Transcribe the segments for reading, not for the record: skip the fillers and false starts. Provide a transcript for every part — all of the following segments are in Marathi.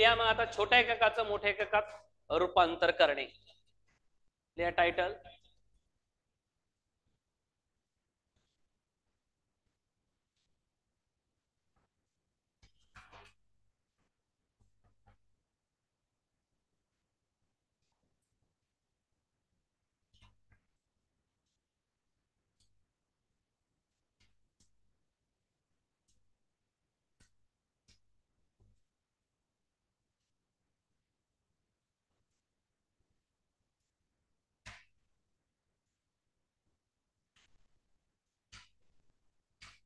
लिहा मग आता छोट्या एककाचं मोठ्या एककात रूपांतर करणे. लिहा टायटल.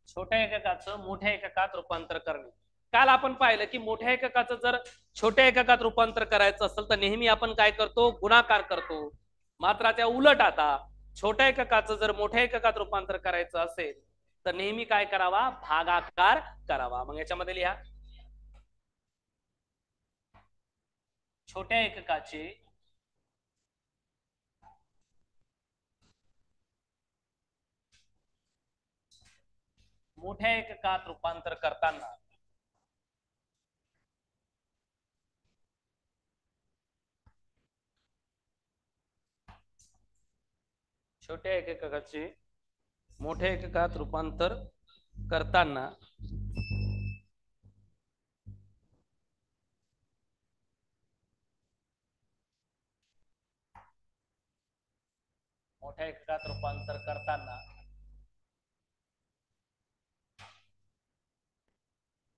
छोट्या एककाचं मोठ्या एककात रूपांतर करणे. काल आपण पाहिलं की मोठ्या एककाचं जर छोट्या एककात रूपांतर करायचं असेल तर नेहमी आपण काय करतो, गुणाकार करतो. मात्र त्या उलट आता छोट्या एककाचं जर मोठ्या एककात रूपांतर करायचं असेल तर नेहमी काय करावा, भागाकार करावा. मग याच्यामध्ये लिहा छोट्या एककाचे मोठ्या एककात रूपांतर करताना छोट्या एककाचे मोठ्या एककात रूपांतर करताना मोठ्या एककात रूपांतर करताना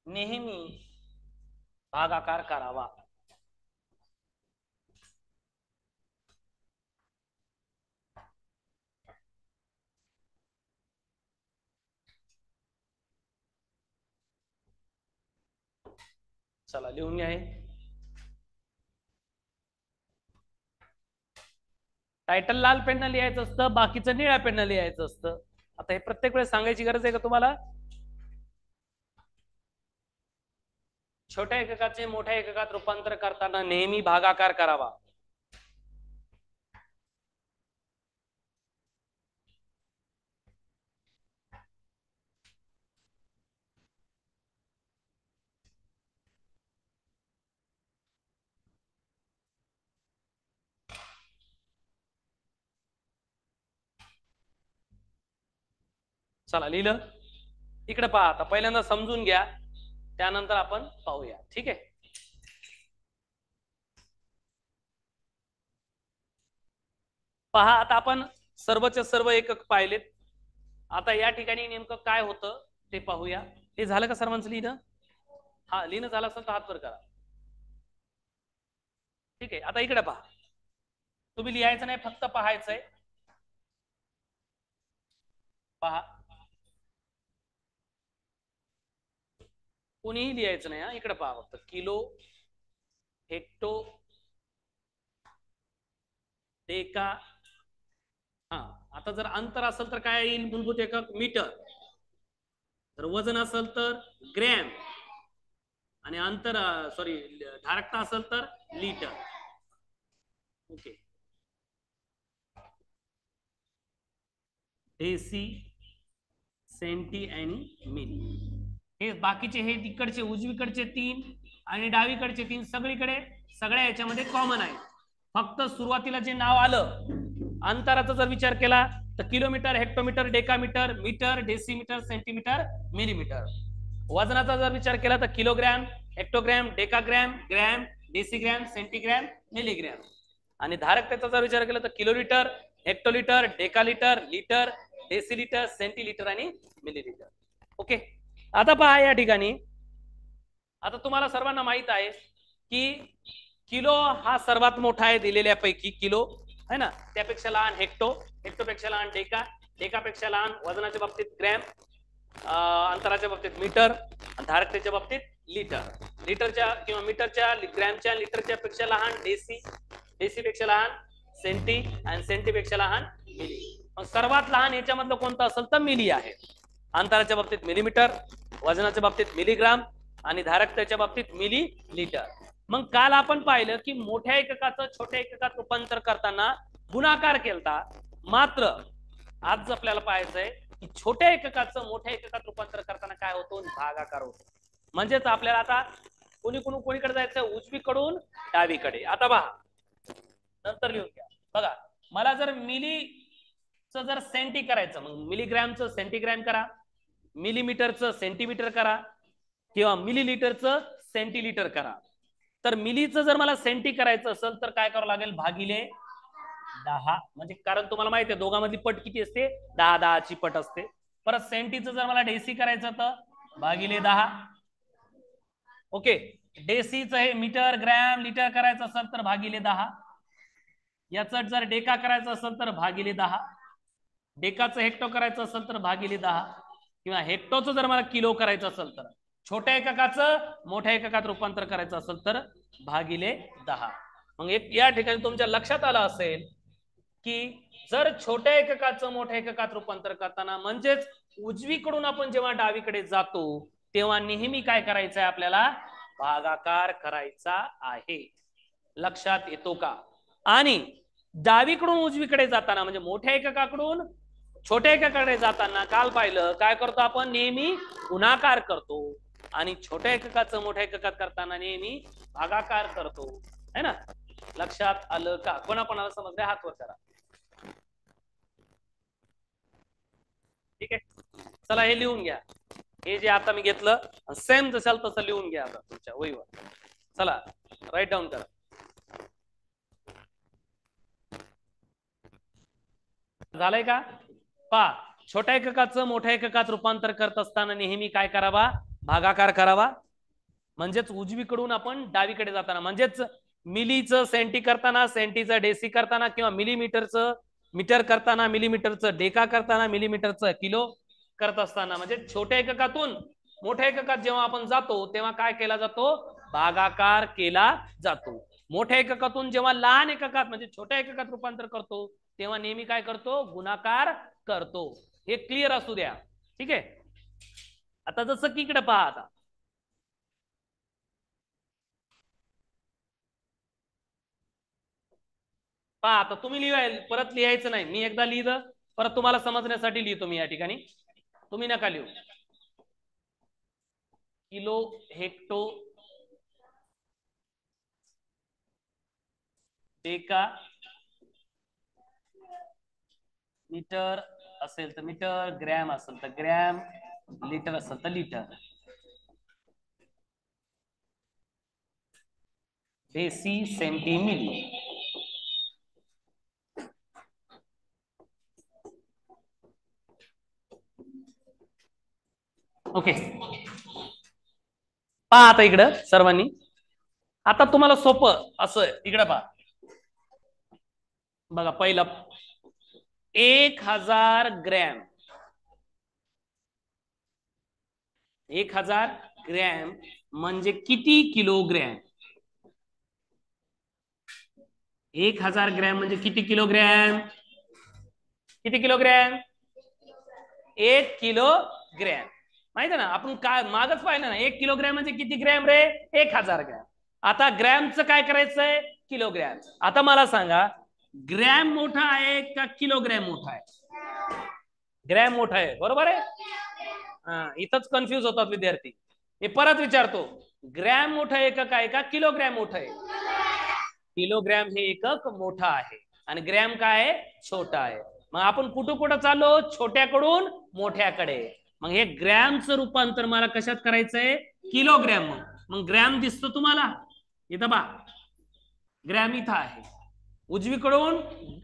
नेहमी भागाकार करावा. चला लिहून घ्या. टायटल लाल पेननं लिहायचं असतं, बाकीचं निळ्या पेननं लिहायचं असतं. आता हे प्रत्येक वेळेस सांगायची गरज आहे का तुम्हाला? छोट्या एककाचे मोठ्या एककात रूपांतर करताना नेहमी भागाकार करावा. चला लिहिलं. इकडे पहा, आता पहिल्यांदा समजून घ्या, त्यानंतर आपण पाहूया. ठीक आहे. पहा आता आपण सर्वचे सर्व एकक पाहिलेत. आता या ठिकाणी नेमकं काय होतं ते पाहूया. हे झालं का सर्वांचं लिहिणं? हा, लिहिणं झालं असेल तर हात वर करा. ठीक आहे. आता इकडे पहा, तुम्ही लिहायचं नाही, फक्त पाहायचंय. पहा, कोणीही लिहायचं नाही. हा, इकडे पहा फक्त. Kilo, hecto, deca. हा, आता जर अंतर असेल तर काय येईल? मूलभूत एकक मीटर. जर वजन असेल तर ग्रॅम, आणि अंतर सॉरी धारकता असेल तर लिटर. ओके. डेसी, सेंटी आणि मिली. हे बाकीचे, हे तिकडचे उजवीकडचे 3 आणि डावीकडचे 3 सगळीकडे सगळ्या याच्यामध्ये कॉमन आहे. फक्त सुरुवातीला जे नाव आलं अंतराचा जर विचार केला तर kilometre, hectometre, decametre, metre, decimetre, centimetre, millimetre. वजनाचा जर विचार केला तर kilogram, hectogram, decagram, gram, decigram, centigram, milligram. आणि धारकतेचा जर विचार केला तर kilolitre, hectolitre, decalitre, litre, decilitre, centilitre आणि मिलीलिटर. ओके. आता पहा या ठिकाणी, आता तुम्हाला सर्वांना माहित आहे की किलो हा सर्वात मोठा आहे दिलेल्यापैकी. किलो है ना, त्यापेक्षा लहान हेक्टो, हेक्टोपेक्षा लहान डेका, डेकापेक्षा लहान वजनाच्या बाबतीत ग्रॅम, अंतराच्या बाबतीत मीटर, धारकतेच्या बाबतीत लिटर. लिटरच्या किंवा मीटरच्या, ग्रॅमच्या, लिटरच्या पेक्षा लहान डेसी, डेसीपेक्षा लहान सेंटी, आणि सेंटीपेक्षा लहान मिली. सर्वात लहान याच्यामधलं कोणतं असेल तर मिली आहे. अंतराच्या बाबतीत मिलीमीटर, वजनाच्या बाबतीत मिलीग्राम, आणि धारकतेच्या बाबतीत मिली लिटर. मग काल आपण पाहिलं की मोठ्या एककाचं छोट्या एककात रूपांतर करताना गुणाकार केलता. मात्र आज आपल्याला पाहायचंय की छोट्या एककाचं मोठ्या एककात रूपांतर करताना काय होतो, भागाकार होतो. म्हणजेच आपल्याला आता कोणीकडे जायचं, उजवीकडून डावीकडे. आता पहा, नंतर लिहून घ्या. बघा, मला जर मिलीचं जर सेंटी करायचं, मग मिलीग्रॅमचं सेंटीग्रॅम करा, मिलीमीटरचं सेंटीमीटर करा, किंवा मिलीलिटरचं सेंटीलिटर करा. तर मिलीचं जर मला सेंटी करायचं असेल तर काय करावं लागेल, भागिले 10. म्हणजे कारण तुम्हाला माहिती आहे दोघांमधली पट किती असते, 10 ची पट असते. परत सेंटीचं जर मला डेसी करायचं तर भागिले 10. ओके, डेसीचं हे मीटर ग्रॅम लिटर करायचं असेल तर भागिले 10. याचं जर डेका करायचं असेल तर भागिले 10. डेकाचं हेक्टो करायचं असेल तर भागिले 10. किंवा हेक्टोचं जर मला किलो करायचं असेल तर, छोट्या एककाचं मोठ्या एककात रूपांतर करायचं असेल तर भागिले 10. मग एक या ठिकाणी तुमच्या लक्षात आलं असेल की जर छोट्या एककाचं मोठ्या एककात रूपांतर करताना, म्हणजेच उजवीकडून आपण जेव्हा डावीकडे जातो तेव्हा नेहमी काय करायचं आहे, आपल्याला भागाकार करायचा आहे. लक्षात येतो का? आणि डावीकडून उजवीकडे जाताना, म्हणजे मोठ्या एककाकडून छोट्या एककाकडे जाताना काल पाहिलं काय करतो आपण, नेहमी गुणाकार करतो. आणि छोट्या एककाचं मोठ्या एककात करताना नेहमी भागाकार करतो, है ना? लक्षात आलं का? कोणाकोणाला समजलं हात वर करा. ठीक आहे, चला हे लिहून घ्या. हे जे आता मी घेतलं सेम जसाल तसं लिहून घ्या आता तुमच्या वहीवर. चला राईट डाऊन करा. झालंय का? पहा, छोट्या एककाचं मोठ्या एककात रूपांतर करत असताना नेहमी काय करावा, भागाकार करावा. म्हणजेच उजवीकडून आपण डावीकडे जाताना, म्हणजेच मिलीचं सेंटी करताना, सेंटीचं डेसी करताना, किंवा मिलीमीटरचं मीटर करताना, मिलीमीटरचं डेका करताना, मिलीमीटरचं किलो करत असताना, म्हणजे छोट्या एककातून मोठ्या एककात जेव्हा आपण जातो तेव्हा काय केला जातो, भागाकार केला जातो. मोठ्या एककातून जेव्हा लहान एककात म्हणजे छोट्या एककात रूपांतर करतो तेव्हा नेहमी काय करतो, गुणाकार करतो. हे क्लिअर असू द्या. ठीक आहे, आता जसं की इकडे पहा, आता पहा, आता तुम्ही लिहाय परत लिहायचं नाही, मी एकदा लिहिलं परत तुम्हाला समजण्यासाठी लिहितो मी या ठिकाणी, तुम्ही नका लिहू. किलो हेक्टो डेका मीटर असेल तर मीटर, ग्रॅम असेल तर ग्रॅम, लिटर असेल तर litre. Deci centi milli. Okay, पहा आता इकडं सर्वांनी, आता तुम्हाला सोपं असं इकडं पहा. बघा, पहिलं 1000 ग्रॅम, 1000 ग्रॅम म्हणजे किती किलोग्रॅम? 1000 ग्रॅम म्हणजे किती किलोग्रॅम? किती किलोग्रॅम? 1 किलोग्रॅम. माहिती आहे ना, आपण काय मागच पाहिलं ना, 1 किलोग्रॅम म्हणजे किती ग्रॅम रे? 1000 ग्रॅम. आता ग्रॅमचं काय करायचंय? किलोग्रॅम. आता मला सांगा, ग्रॅम मोठा आहे का किलोग्रॅम मोठा आहे? ग्रॅम मोठा आहे, बरोबर आहे. इथंच कन्फ्युज होतात विद्यार्थी. मी परत विचारतो, ग्रॅम मोठं एकक आहे का किलोग्रॅम मोठं आहे? किलोग्रॅम हे एकक मोठा आहे आणि ग्रॅम काय आहे? छोटा आहे. मग आपण कुठं कुठं चाललो? छोट्याकडून मोठ्याकडे. मग हे ग्रॅमचं रूपांतर मला कशात करायचंय? किलोग्रॅम. मग ग्रॅम दिसतो तुम्हाला इथं बा, ग्रॅम इथं आहे उजवीकडून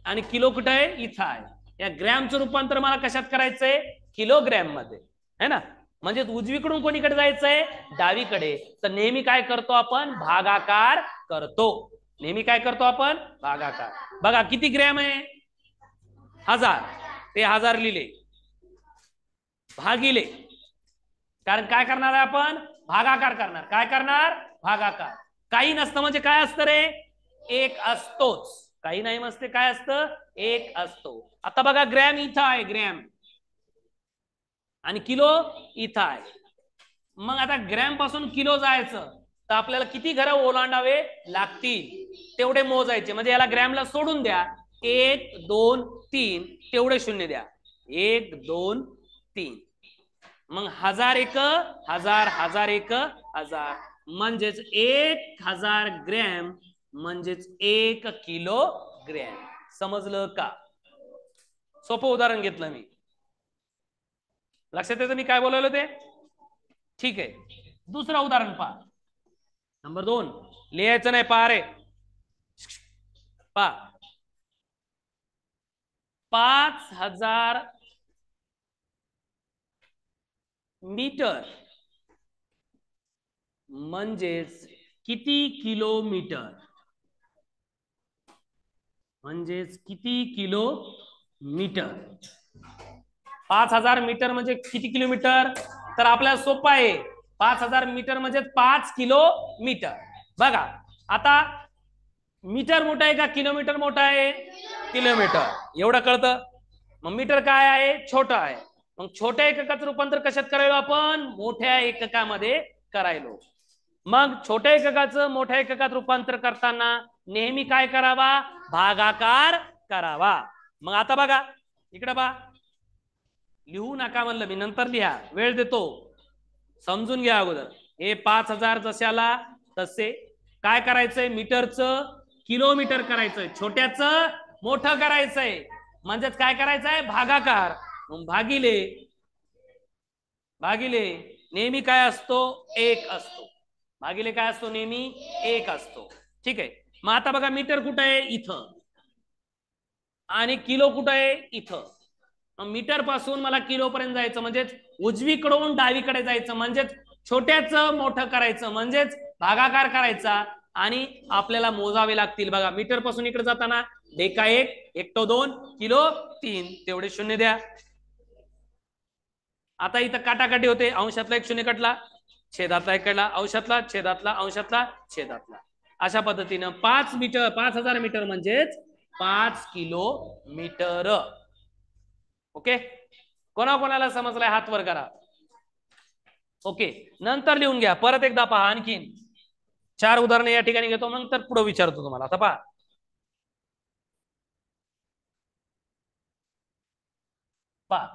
आणि किलो कुठं आहे? इथं आहे. या ग्रॅमचं रूपांतर मला कशात करायचंय? किलोग्रॅम मध्ये, है ना? म्हणजे उजवीकडून कोणीकडे जायचंय? डावीकडे. तर नेहमी काय करतो आपण? भागाकार करतो. नेहमी काय करतो आपण? भागाकार. बघा किती ग्रॅम आहे? 1000. ते 1000 लिहिले भागिले, कारण काय करणार आहे आपण? भागाकार करणार. काय करणार? भागाकार. काही नसतं म्हणजे काय असतं रे? एक असतोच. काही नाही मस्ते काय असतं? एक असतो. आता बघा, ग्रॅम इथं आहे, ग्रॅम, आणि किलो इथं आहे. मग आता ग्रॅम पासून किलो जायचं तर आपल्याला किती घरं ओलांडावे लागतील तेवढे मोजायचे. म्हणजे याला ग्रॅमला सोडून द्या, 1 2 3 तेवढे शून्य द्या. 1 2 3. मग 1000 एक 1000, 1000 एक 1000, म्हणजेच 1000 ग्रॅम म्हणजेच 1 किलोग्रॅम. समजलं का? सोपं उदाहरण घेतलं मी. लक्षात येतं मी काय बोलायलो ते? ठीक आहे. दुसरं उदाहरण पहा. नंबर 2 लिहायचं नाही, पहा रे. पहा, 5000 मीटर म्हणजेच किती किलोमीटर? म्हणजेच किती किलोमीटर? 5000 मीटर म्हणजे किती किलोमीटर? तर आपल्याला सोपं आहे. 5000 मीटर म्हणजे 5 किलोमीटर. बघा आता, मीटर मोठा आहे का किलोमीटर मोठा आहे? किलोमीटर. एवढं कळतं. मग मीटर काय आहे? छोटा आहे. मग छोट्या एककाचं रूपांतर कशात करायलो आपण? मोठ्या एककामध्ये करायलो. मग छोट्या एककाचं मोठ्या एककात रूपांतर करताना नेहमी काय करावा? भागाकार करावा. मग आता बघा इकडे बघा, लिहू नका म्हणलं मी, नंतर लिहा, वेळ देतो. समजून घ्या अगोदर. हे 5000 जशाला तसे काय करायचंय? मीटरचं किलोमीटर करायचंय, छोट्याचं मोठं करायचंय. म्हणजेच काय करायचंय? भागाकार. मग भागिले भागिले नेहमी काय असतो? 1 असतो. भागिले काय असतो? नेहमी 1 असतो. ठीक आहे. मग आता बघा, मीटर कुठं आहे? इथं. आणि किलो कुठं आहे? इथं. मीटर पासून मला किलो पर्यंत जायचं म्हणजेच उजवीकडून डावीकडे जायचं, म्हणजेच छोट्याचं मोठं करायचं, म्हणजेच भागाकार करायचा. आणि आपल्याला मोजावे लागतील. बघा, मीटर पासून इकडे जाताना डेका 1, हेक्टो 2, किलो 3, तेवढे शून्य द्या. आता इथं काटाकाटी होते. अंशातला 1 शून्य कटला, छेदातला 1 कटला, अंशातला, छेदातला, अंशातला, छेदातला. अशा पद्धतीनं 5 मीटर, 5000 मीटर म्हणजेच 5 किलोमीटर. ओके, कोणाकोणाला समजलाय हात वर करा. ओके, नंतर लिहून घ्या. परत एकदा पहा, आणखीन 4 उदाहरणे या ठिकाणी घेतो, नंतर पुढे विचारतो तुम्हाला. आता पहा, पहा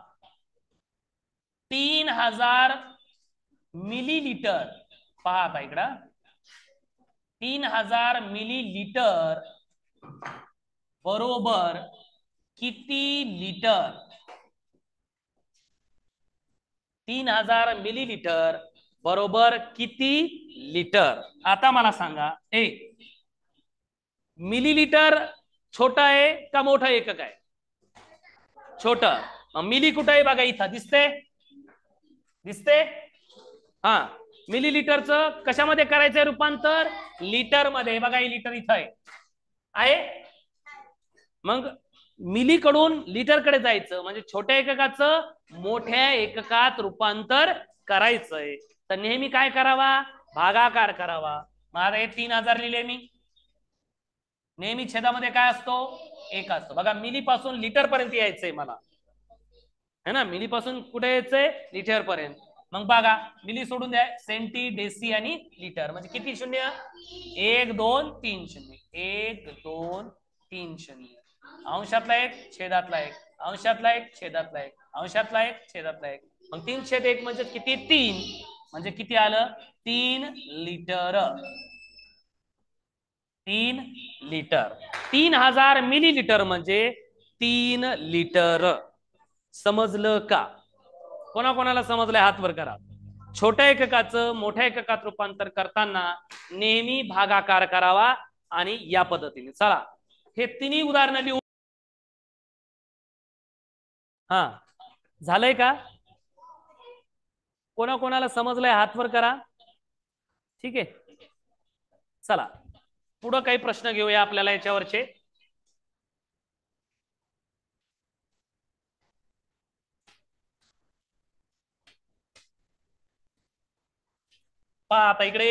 3000 मिलीलीटर. पहा आता इकडं, 3000 मिलीलीटर बरोबर किती लिटर? 3000 मिलीलीटर बरोबर किती लिटर? आता मला सांगा, मिलीलीटर छोटा आहे का मोठा एकक आहे? छोटा. मिली कुठं आहे? बघा इथं दिसते, दिसते. हा, मिलीलीटरचं कशामध्ये करायचंय रूपांतर? लिटर मध्ये. बघा हे लिटर इथं आहे. मग मिलीकडून लिटरकडे जायचं म्हणजे छोट्या एककाचं मोठ्या एककात रूपांतर करायचंय. तर नेहमी काय करावा? भागाकार करावा. माझा हे 3000 लिहिले मी. नेहमी छेदामध्ये काय असतो? 1 असतो. बघा, मिली पासून लिटर पर्यंत यायचंय मला, है ना? मिली पासून कुठे यायचंय? लिटर पर्यंत. मग बघा, मिली सोडून द्या, सेंटी, डेसी आणि लिटर. म्हणजे किती शून्य? 1 2 3 शून्य. 1 2 3 शून्य. अंशातला 1, छेदातला 1, अंशातला 1, छेदातला 1, अंशातला 1, छेदातला 1. मग 3/1 म्हणजे किती? 3. म्हणजे किती आलं? 3 लिटर. 3 लिटर. 3000 मिलीलीटर म्हणजे 3 लिटर. समजलं का? कोणाकोणाला समजलंय हात वर करा. छोट्या एककाचं मोठ्या एककात रूपांतर करताना नेहमी भागाकार करावा. आणि या पद्धतीने चला हे तिन्ही उदाहरणं लिहू. हा, झालंय का? कोणाकोणाला समजलंय हात वर करा. ठीक आहे, चला पुढं काही प्रश्न घेऊया आपल्याला याच्यावरचे. पहा आता इकडे,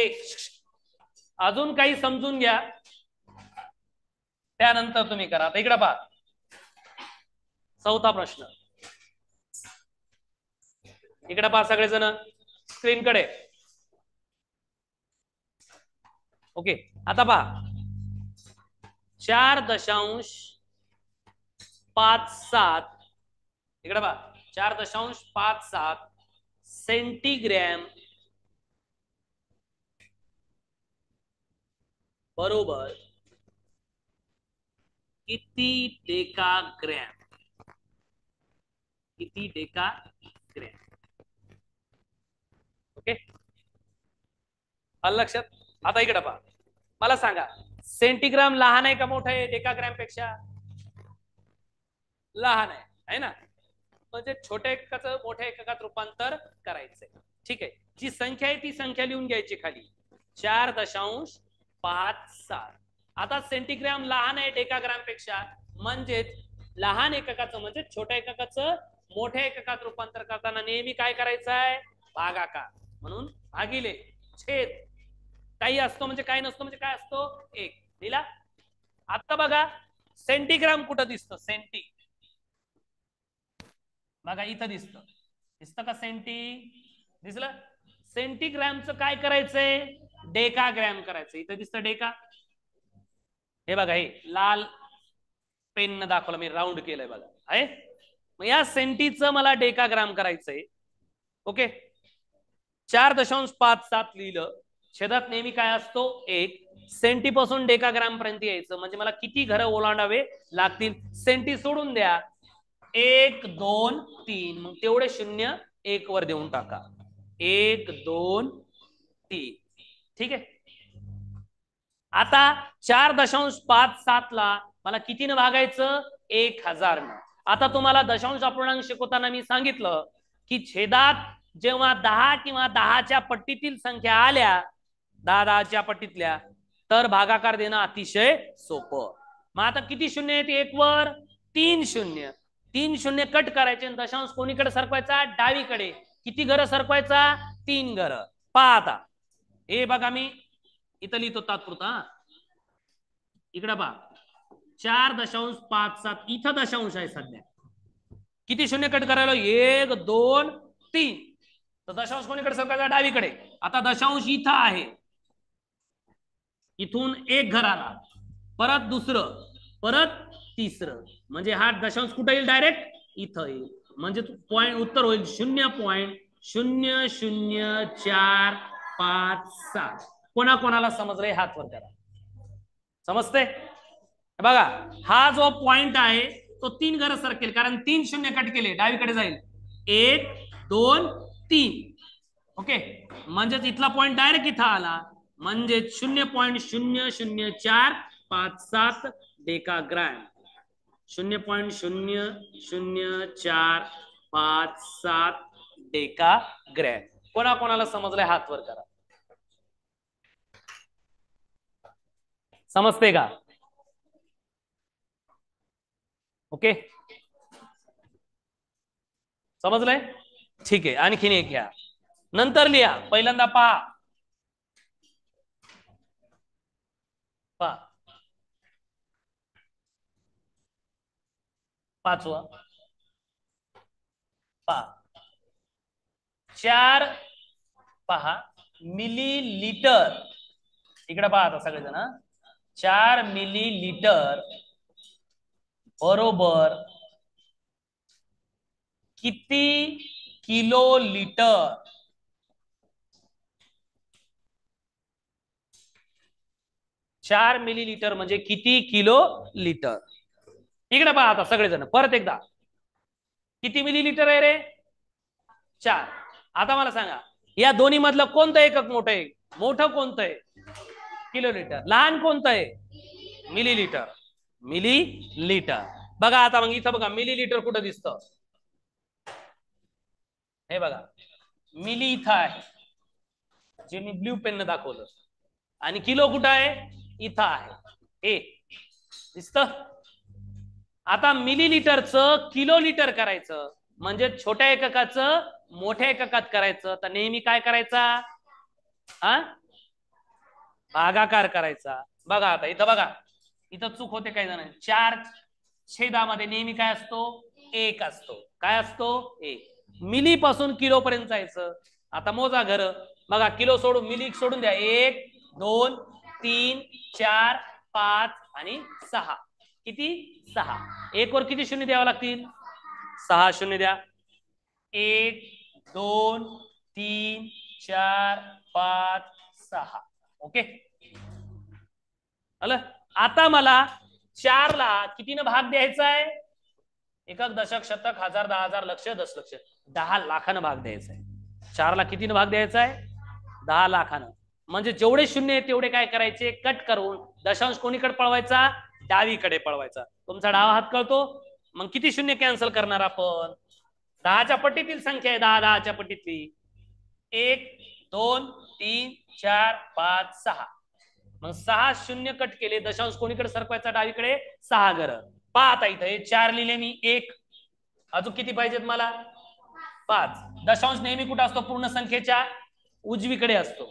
अजून काही समजून घ्या, त्यानंतर तुम्ही करा. आता इकडे पहा, 4था प्रश्न. इकडे पहा सगळेजण स्क्रीनकडे. ओके, आता पहा 4.57. इकडे पहा 4.57 सेंटीग्रॅम बरोबर किती डेकाग्रॅम, किती डेकाग्रॅम. ओके, आलं लक्षात. आता इकडे पहा, मला सांगा सेंटीग्राम लहान आहे का मोठं आहे डेकाग्रॅम पेक्षा? लहान आहे ना. म्हणजे छोट्या एककाचं मोठ्या एककात रूपांतर करायचंय. ठीक आहे, जी संख्या आहे ती संख्या लिहून घ्यायची खाली 4.57. आता सेंटीग्राम लहान आहे डेकाग्राम पेक्षा, म्हणजेच लहान एककाचं म्हणजे छोट्या एककाचं मोठ्या एककात रूपांतर करताना नेहमी काय करायचं आहे? भागाकार. म्हणून भागिले छेद काही असतो म्हणजे काय नसतो म्हणजे काय असतो? एक. दिला. आता बघा सेंटीग्राम कुठं दिसतं? सेंटी बघा इथं दिसतं. दिसतं का सेंटी? दिसलं. सेंटीग्रामचं काय करायचंय? डेकाग्रॅम करायचं. इथं दिसतं डेका. हे बघा, हे लाल पेन न दाखवलं मी, राऊंड केलंय बघा. आहे मग या सेंटीचं मला डेकाग्राम करायचंय. ओके, 4.57 लिहिलं. छेदात नेहमी काय असतो? एक. सेंटी पासून डेकाग्राम पर्यंत यायचं म्हणजे मला किती घरं ओलांडावे लागतील? सेंटी सोडून द्या, 1 2 3, मग तेवढे शून्य 1 वर देऊन टाका. 1 2 3. ठीक आहे. आता 4.57 ला मला कितीनं भागायचं? 1000 न. आता तुम्हाला दशांश अपूर्णांक शिकवताना मी सांगितलं की छेदात जेव्हा 10 किंवा 10च्या पट्टीतील संख्या आल्या, 10च्या पट्टीतल्या, तर भागाकार देणं अतिशय सोपं. मग आता किती शून्य आहेत 1 वर? 3 शून्य. 3 शून्य कट करायचे आणि दशांश कोणीकडे सरकवायचा? डावीकडे. किती घरं सरकवायचा? 3 घरं. पहा आता, हे बघा मी इथं लिहितो तात्पुरता. इकडे पहा, 4.57 इथं दशांश आहे सध्या. किती शून्य कट करायला? 1 2 3. तर दशांश कोणीकडे सरकायचा? डावीकडे. आता दशांश इथं आहे, इथून एक घर आला, परत दुसरं, परत तिसरं, म्हणजे हा दशांश कुठे येईल? डायरेक्ट इथं येईल. म्हणजे पॉइंट उत्तर होईल 0.00457. कोणाकोणाला समजलंय हात वर करा. समजते? बघा, हा जो पॉइंट आहे तो 3 घरं सरकेल, कारण 3 शून्य कट केले, डावीकडे जाईल. 1 2 3. ओके, म्हणजेच इथला पॉइंट डायरेक्ट इथं आला, म्हणजे 0.00457 डेकाग्रॅम. 0.00457 डेकाग्रॅम. कोणाकोणाला समजलंय हात वर करा. समजते का? ओके, समजलंय? ठीक आहे, आणखीन एक घ्या, नंतर लिहा. पहिल्यांदा पहा, पाचवा पहा, 4 पहा मिलीलीटर. इकडे पहा आता सगळेजण, 4 मिलीलीटर बरोबर किती किलो लिटर? 4 मिलीलीटर म्हणजे किती किलो लिटर? इकडे पहा आता सगळेजण परत एकदा, किती मिलीलीटर आहे रे? 4. आता मला सांगा, या दोन्ही मधलं कोणतं एकक मोठं आहे? मोठं कोणतं आहे? किलोलीटर. लहान कोणतं आहे? मिलीलीटर. मिलीलीटर. बघा आता मग इथं बघा, मिलीलीटर कुठं दिसतं? हे बघा, मिली इथं आहे, जे मी ब्ल्यू पेन दाखवलं, आणि किलो कुठं आहे? इथं आहे. हे दिसतं? आता मिलीलीटरचं किलो लिटर करायचं म्हणजे छोट्या एककाचं मोठ्या एककात करायचं, तर नेहमी काय करायचा? भागाकार करायचा. बघा आता इथं बघा, इथं चूक होते काही जण. 4 छेदामध्ये नेहमी काय असतो? 1 असतो. काय असतो? 1. मिली पासून किलो पर्यंत जायचं. आता मोजा घर. बघा, किलो सोडून मिली सोडून द्या. 1 2 3 4 5 आणि 6. किती? 6. 1 वर किती शून्य द्यावं लागतील? 6 शून्य द्या. 1 2 3 4 5 6. ओके, आलं. आता मला 4ला कितीनं भाग द्यायचा आहे? एकक, दशक, शतक, हजार, 10,000, लक्ष, दशलक्ष, 10 लाखानं भाग द्यायचा आहे. 4ला कितीनं भाग द्यायचा आहे? 10 लाखानं. म्हणजे जेवढे शून्य आहे तेवढे काय करायचे? कट करून दशांश कोणीकडे पळवायचा? डावीकडे पळवायचा. तुमचा डावा हात कळतो. मग किती शून्य कॅन्सल करणार आपण? 10च्या पट्टीतील संख्या आहे, 10 10च्या पट्टीतली. 1 2 3 4 5 6. मग 6 शून्य कट केले, दशांश कोणीकडे सरकवायचा? डावीकडे. 6 घर. पहा आता इथं 4 लिहिले मी, 1. अजून किती पाहिजेत मला? 5. दशांश नेहमी कुठं असतो? पूर्ण संख्येच्या उजवीकडे असतो.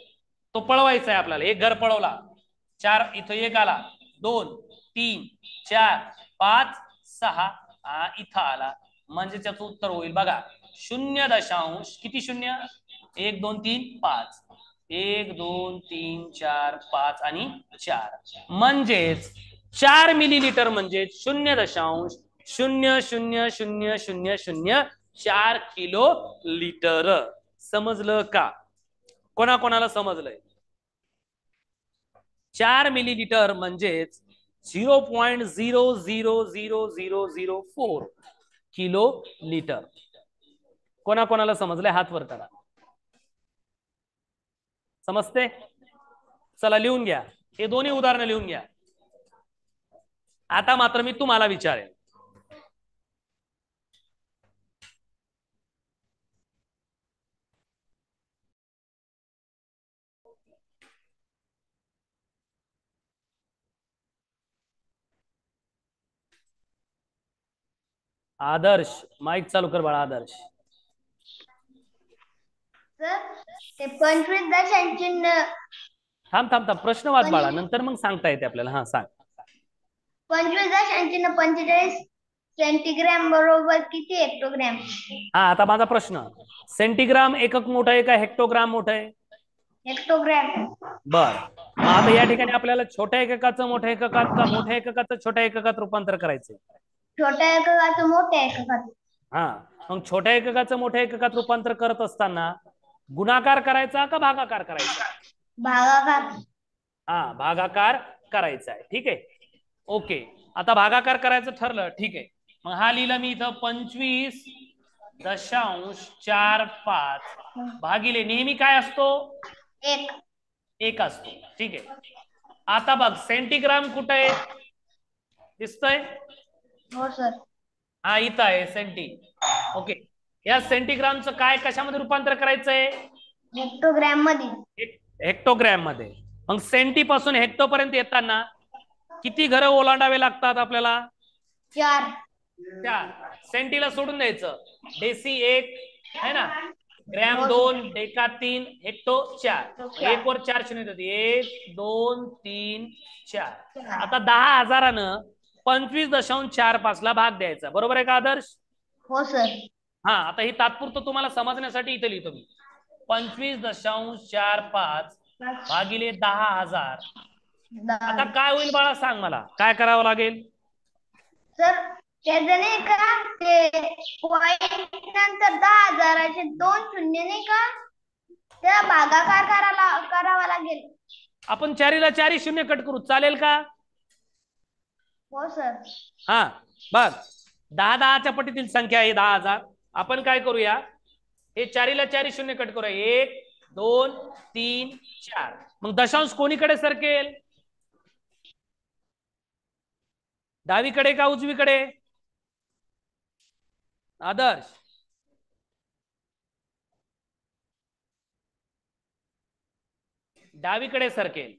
तो पळवायचा आहे आपल्याला. 1 घर पळवला, 4 इथं 1 आला, 2 3 4 5 6 इथं आला. म्हणजे त्याचं उत्तर होईल बघा 0. किती शून्य? 1 2 3 5. 1 2 3 4 5 आणि 4. म्हणजेच 4 मिलीलिटर म्हणजे 0.00000004 किलो लिटर. समजलं का? कोणाकोणाला समजलंय? 4 मिलीलिटर म्हणजेच 0.00004 किलो लिटर. कोणाकोणाला समजलंय? हात वर करा. समजते? चला लिहून घ्या, हे दोन्ही उदाहरणं लिहून घ्या. आता मात्र मी तुम्हाला विचारेन, आदर्श माईक चालू कर बाळा. आदर्श ते 25 थांब थांब थांब, प्रश्न वाच बाळा, नंतर मग सांगता येते आपल्याला. हा सांग. 25.45 सेंटीग्राम बरोबर किती हेक्टोग्राम? हा, आता माझा प्रश्न, सेंटीग्राम एकक मोठं आहे का हेक्टोग्राम मोठं आहे? हेक्टोग्राम. बर. मग आता या ठिकाणी आपल्याला छोट्या एककाचं मोठ्या एककात का मोठ्या एककाचं छोट्या एककात रूपांतर करायचंय? छोट्या एककाचं मोठ्या एककात. हा, मग छोट्या एककाचं मोठ्या एककात रूपांतर करत असताना गुणाकार करायचा का भागाकार करायचा? भागाकार. हा, भागाकार करायचा आहे. ठीक आहे, ओके. आता भागाकार करायचं ठरलं, ठीक आहे. मग हा लिहिला मी इथं 25.45 भागिले नेहमी काय असतो? 1 असतो. ठीक आहे. आता बघ सेंटीग्राम कुठं आहे? दिसतंय? हो सर. हा, इथं आहे सेंटी. ओके, या सेंटीग्रामचं काय कशामध्ये रूपांतर करायचंय? हेक्टोग्राम मध्ये. हेक्टोग्राम मध्ये. मग सेंटी पासून हेक्टो पर्यंत येताना किती घरं ओलांडावे लागतात आपल्याला? 4. सेंटीला सोडून द्यायचं. डेसी 1 है ना, ग्रॅम 2, डेका 3, हेक्टो 4. 1 वर 4 शून्य होते. 1 2 3 4. आता 10,000नं 25.45 ला भाग द्यायचा. बरोबर आहे का आदर्श? हो सर. हा, आता ही तात्पुरतं तुम्हाला समजण्यासाठी इथे लिहितो मी. 25.45 भागिले 10,000. आता काय होईल बाळा सांग मला, काय करावं लागेल? सर त्याचं नाही का ते पॉइंट नंतर 10,000चे 2 शून्य नाही का, त्या भागाकार करावा लागेल. आपण 4ला 4 शून्य कट करू, चालेल का? हो सर. हा, बघ 10 10च्या पटीतील संख्या आहे 10,000. आपण काय करूया, हे 4ला 4 शून्य कट करूया. 1 2 3 4. मग दशांश कोणीकडे सरकेल? डावीकडे का उजवीकडे? आदर्श डावीकडे सरकेल.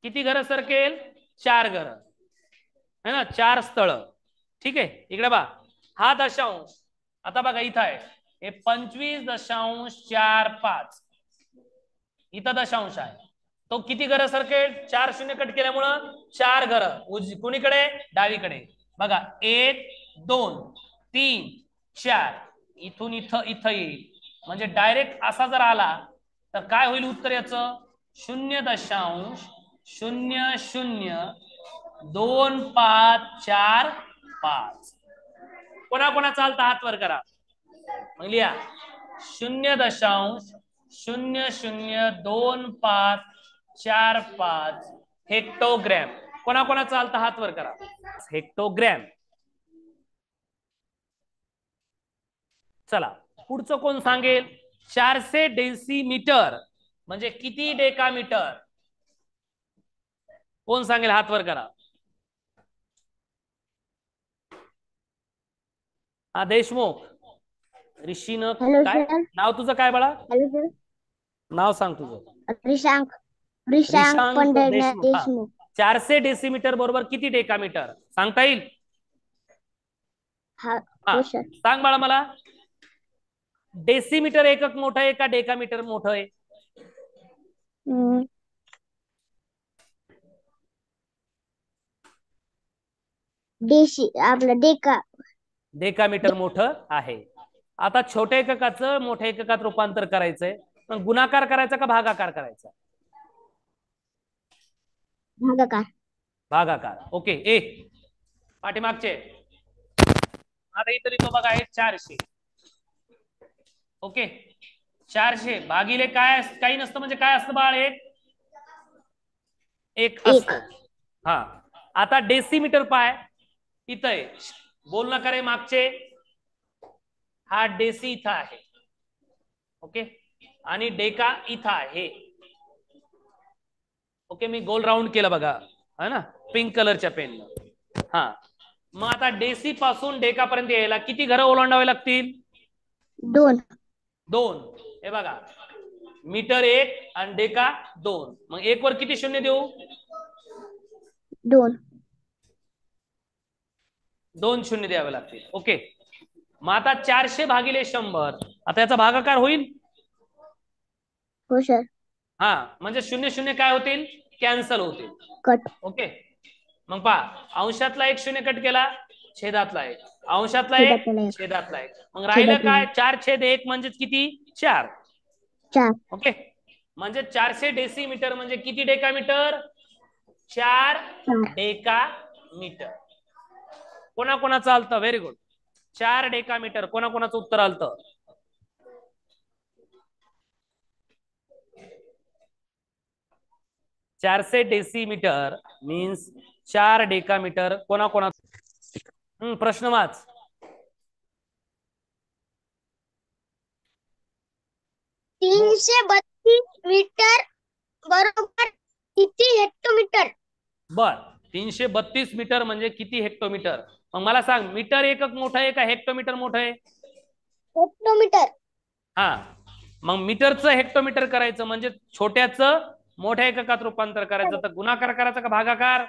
किती घरं सरकेल? 4 घरं है ना, 4 स्थळ. ठीक आहे, इकडे बघा हा दशांश. आता बघा इथं आहे हे 25.45. इथं दशांश आहे, तो किती घरं सरकेल? 4 शून्य कट केल्यामुळं 4 घरं कोणीकडे? डावीकडे. बघा 1 2 3 4. इथून इथं इथं येईल. म्हणजे डायरेक्ट असा जर आला तर काय होईल उत्तर याचं? 0.002545. कोणा चालता हात वर करा. मग लिहा 0.002545 हेक्टोग्रॅम. कोणाकोणाचं आलतं हात वर करा. हेक्टोग्रॅम. चला पुढचं कोण सांगेल. 400 डेसिमीटर म्हणजे किती डेकामीटर. कोण सांगेल हात वर करा. हा देशमुख. ऋषीनं काय नाव तुझं काय बाळा. नाव सांग तुझं. रिशांक देशमुख. 400 डेसिमीटर बरोबर किती डेकामीटर सांगता येईल. सांग बाळा मला. डेसिमीटर एकक मोठं आहे का डेकामीटर मोठं आहे. आपलं डेकामीटर मोठं आहे. आता छोट्या एककाचं मोठ्या एककात रूपांतर करायचंय. पण गुणाकार करायचा का भागाकार करायचा. भागाकार. ओके. ए पाठीमागचे आता इतर तो बघा आहे 400. ओके 400 भागिले काय काही नसतं म्हणजे काय असतं बाळ. एक असतो. हा आता डेसिमीटर पाय इथं आहे. बोलणं करे मागचे. हा डेसी इथं आहे. ओके आणि डेका इथं आहे. ओके मी गोल राऊंड केलं बघा है ना पिंक कलरच्या पेन. हा मग आता डेसी पासून डेका पर्यंत यायला किती घरं ओलांडावे लागतील. 2. हे बघा मीटर 1 आणि डेका 2. मग 1 वर किती शून्य देऊ. 2 शून्य द्यावे लागतील. ओके मग आता 400 भागिले 100 आता याचा भागाकार होईल. हो सर. हा म्हणजे 0 0 काय होतील कॅन्सल होतील. ओके मग पहा अंशातला 1 0 कट केला. छेदातला 1 अंशातला 1 छेदातला 1. मग राहिलं काय 4/1 म्हणजे किती 4. ओके म्हणजे 400 डेसिमीटर म्हणजे किती डेकामीटर 4 डेकामीटर. कोणाकोणाचं आलतं. Very good. 4 डेकामीटर कोणाकोणाचं उत्तर आलतं. चारशे डेसिमीटर मीन्स 4 डेकामीटर कोणाकोणाचं. प्रश्न वाच. 332 मीटर बरोबर किती हेक्टोमीटर. बर 332 मीटर म्हणजे किती हेक्टोमीटर. मग मला सांग मीटर एकक मोठं आहे का हेक्टोमीटर मोठं आहे. हेक्टोमीटर. हा मग मीटरचं हेक्टोमीटर करायचं म्हणजे छोट्याचं मोठ्या एककात रूपांतर करायचं. तर गुणाकार करायचा का भागाकार.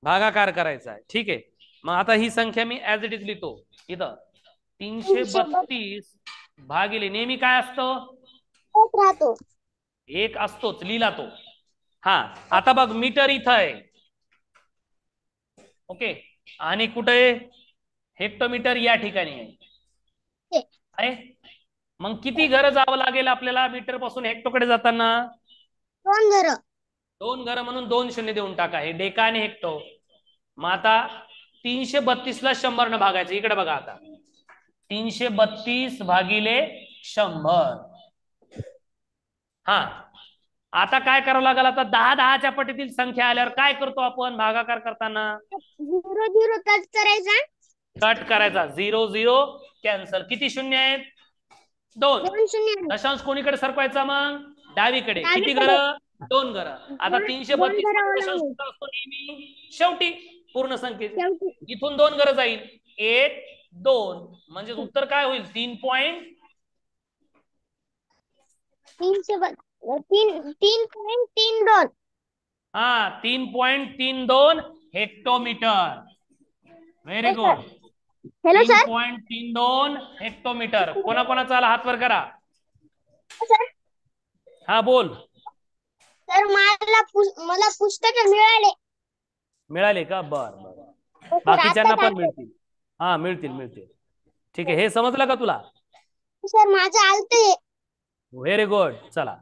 भागाकार करायचा आहे. ठीक आहे मग आता ही संख्या मी ऍज इट इज लिहितो इथं. 332 भागिले नेहमी काय असतं 1 असतोच लिहिला तो. हा आता बघ मीटर इथं आहे. ओके आणि कुठे हेक्टोमीटर या ठिकाणी आहे. मग किती घरं जावं लागेल आपल्याला मीटर पासून हेक्टोकडे जाताना. 2 घरं म्हणून 2 शून्य देऊन टाका. हे डेका आणि हेक्टो. मग आता 332 ला 100 न भागायचं. इकडे बघा आता 332 भागिले 100. हा आता काय करावं लागेल. आता 10 10च्या पटीतील संख्या आल्यावर काय करतो आपण भागाकार करताना 0 0 कट करायचा. कट करायचा. 0 0 कॅन्सल. किती शून्य आहेत 2. दशांश कोणीकडे सरकवायचा मग डावीकडे. किती घरं 2 घरं. आता 332 असतो नेहमी शेवटी पूर्ण संख्येत. इथून 2 घरं जाईल 1 2 म्हणजे उत्तर काय होईल 3.32. हा 3.32 हेक्टोमीटर. Very good. 3.32 हेक्टोमीटर. कोणाकोणाचा आला हात वर करा. हा बोल. सर मला पुस्तक मिळाले का. बर बर बाकीच्यांना पण मिळतील. हा मिळतील. ठीक आहे हे समजलं का तुला. सर माझं आलतंय. Very good. चला